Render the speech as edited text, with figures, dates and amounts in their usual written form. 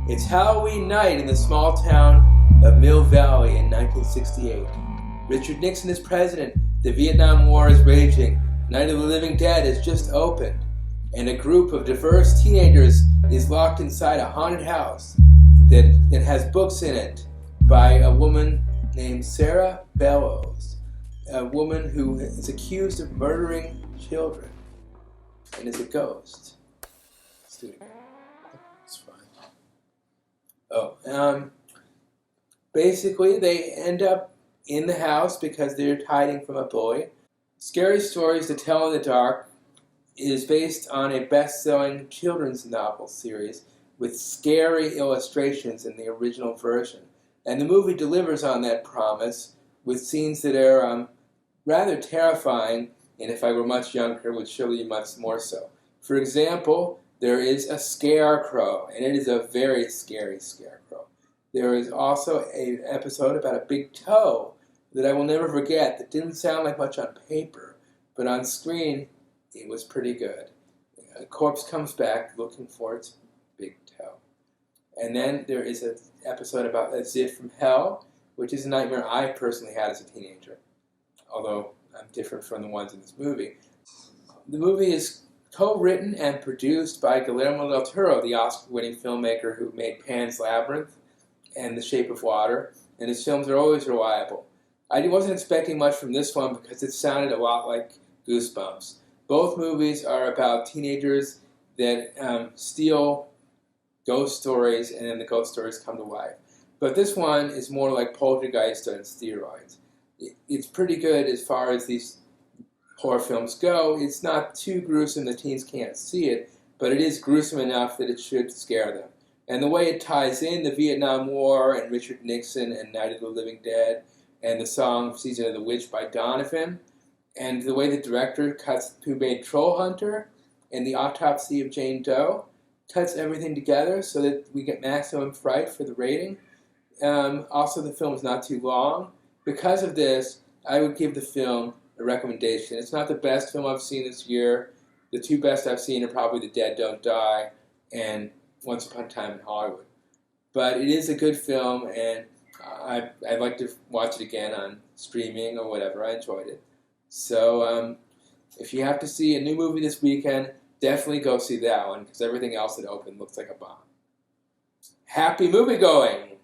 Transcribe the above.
It's Halloween night in the small town of Mill Valley in 1968. Richard Nixon is president, the Vietnam War is raging, Night of the Living Dead has just opened, and a group of diverse teenagers is locked inside a haunted house that has books in it by a woman named Sarah Bellows, a woman who is accused of murdering children and is a ghost. Let's do it again. It's fine. Basically, they end up in the house because they're hiding from a bully. Scary Stories to Tell in the Dark is based on a best-selling children's novel series with scary illustrations in the original version. And the movie delivers on that promise with scenes that are rather terrifying, and if I were much younger, would show you much more so. For example, there is a scarecrow, and it is a very scary scarecrow. There is also an episode about a big toe that I will never forget that didn't sound like much on paper, but on screen, it was pretty good. A corpse comes back looking for its big toe. And then there is an episode about a zit from hell, which is a nightmare I personally had as a teenager, although I'm different from the ones in this movie. The movie is co-written and produced by Guillermo del Toro, the Oscar-winning filmmaker who made Pan's Labyrinth and The Shape of Water, and his films are always reliable. I wasn't expecting much from this one because it sounded a lot like Goosebumps. Both movies are about teenagers that steal ghost stories, and then the ghost stories come to life. But this one is more like Poltergeist on steroids. It's pretty good as far as these horror films go. It's not too gruesome that teens can't see it, but it is gruesome enough that it should scare them. And the way it ties in the Vietnam War and Richard Nixon and Night of the Living Dead and the song Season of the Witch by Donovan, and the way the director who made Troll Hunter and The Autopsy of Jane Doe, cuts everything together so that we get maximum fright for the rating. Also, the film is not too long. Because of this, I would give the film a recommendation. It's not the best film I've seen this year. The two best I've seen are probably The Dead Don't Die and Once Upon a Time in Hollywood. But it is a good film, and I'd like to watch it again on streaming or whatever. I enjoyed it. So if you have to see a new movie this weekend, definitely go see that one, because everything else that opened looks like a bomb. Happy movie going!